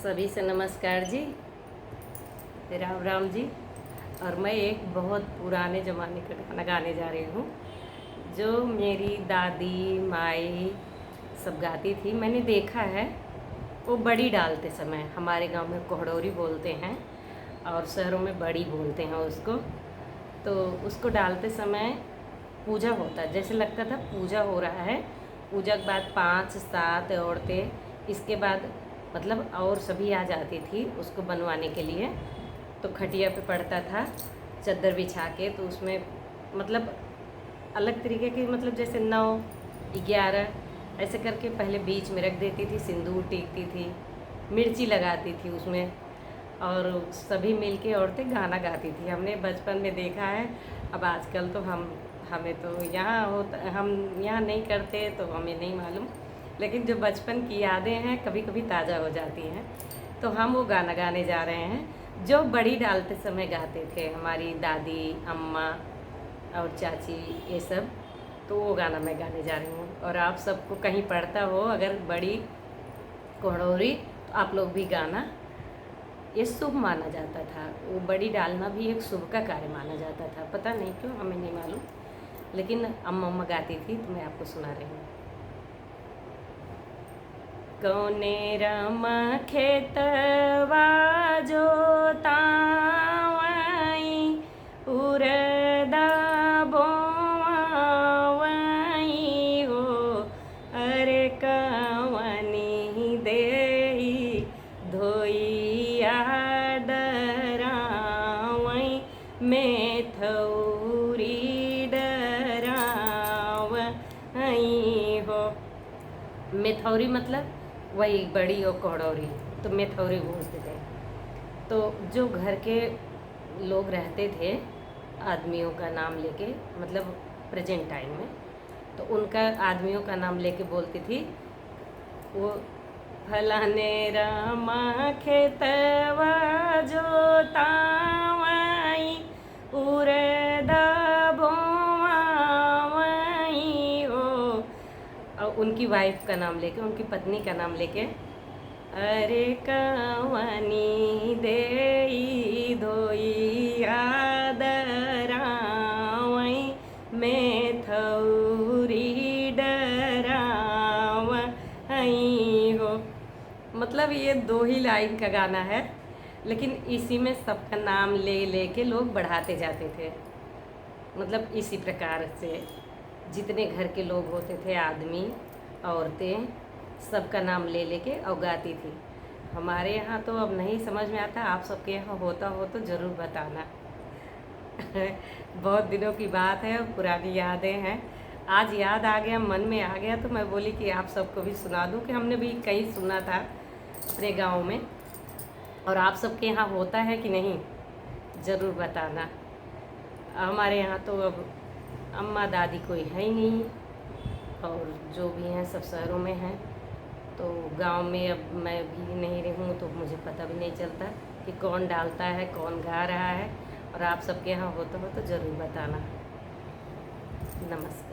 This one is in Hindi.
सभी से नमस्कार जी, राम राम जी। और मैं एक बहुत पुराने ज़माने का गाना गाने जा रही हूँ जो मेरी दादी माई सब गाती थी। मैंने देखा है वो बड़ी डालते समय, हमारे गांव में कोहड़ौरी बोलते हैं और शहरों में बड़ी बोलते हैं उसको। तो उसको डालते समय पूजा होता है, जैसे लगता था पूजा हो रहा है। पूजा के बाद 5-7 औरतें, इसके बाद मतलब और सभी आ जाती थी उसको बनवाने के लिए। तो खटिया पे पड़ता था चादर बिछा के, तो उसमें मतलब अलग तरीके के, मतलब जैसे 9-11 ऐसे करके पहले बीच में रख देती थी, सिंदूर टीकती थी, मिर्ची लगाती थी उसमें, और सभी मिलके औरतें गाना गाती थी। हमने बचपन में देखा है। अब आजकल तो हमें तो यहाँ होता, हम यहाँ नहीं करते तो हमें नहीं मालूम, लेकिन जो बचपन की यादें हैं कभी कभी ताज़ा हो जाती हैं। तो हम वो गाना गाने जा रहे हैं जो बड़ी डालते समय गाते थे हमारी दादी, अम्मा और चाची, ये सब। तो वो गाना मैं गाने जा रही हूँ, और आप सबको कहीं पड़ता हो अगर बड़ी कोहड़ौरी, तो आप लोग भी गाना। ये शुभ माना जाता था, वो बड़ी डालना भी एक शुभ का कार्य माना जाता था। पता नहीं क्यों, हमें नहीं मालूम, लेकिन अम्मा गाती थी तो मैं आपको सुना रही हूँ। कौने रामा खेतवा जोतावई, उरदा बोआवई हो, अरे कवनी देई धोइया डरावई, मेथौरी डरावई हो। मेथौरी मतलब वही बड़ी और कोहड़ौरी, तो मेथौरी बोलते थे। तो जो घर के लोग रहते थे आदमियों का नाम लेके, मतलब प्रेजेंट टाइम में, तो उनका आदमियों का नाम लेके बोलती थी वो, फलाने रामा खेतवा जोतावई, उरदा बोआवई हो। और उनकी वाइफ का नाम लेके, उनकी पत्नी का नाम लेके, अरे कवनी देई धोइया डरावई, मेथौरी डरावई हो। मतलब ये 2 ही लाइन का गाना है, लेकिन इसी में सबका नाम ले लेके लोग बढ़ाते जाते थे। मतलब इसी प्रकार से जितने घर के लोग होते थे, आदमी औरतें, सबका नाम ले लेके और गाती थी। हमारे यहाँ तो अब नहीं समझ में आता, आप सबके यहाँ होता हो तो ज़रूर बताना। बहुत दिनों की बात है, पुरानी यादें हैं। आज याद आ गया, मन में आ गया, तो मैं बोली कि आप सबको भी सुना दूँ कि हमने भी कहीं सुना था अपने गांव में। और आप सबके यहाँ होता है कि नहीं, ज़रूर बताना। हमारे यहाँ तो अब अम्मा दादी कोई है ही नहीं, और जो भी हैं सब शहरों में हैं। तो गांव में अब मैं भी नहीं रही हूँ, तो मुझे पता भी नहीं चलता कि कौन डालता है, कौन गा रहा है। और आप सबके यहाँ होता हो तो ज़रूर बताना। नमस्कार।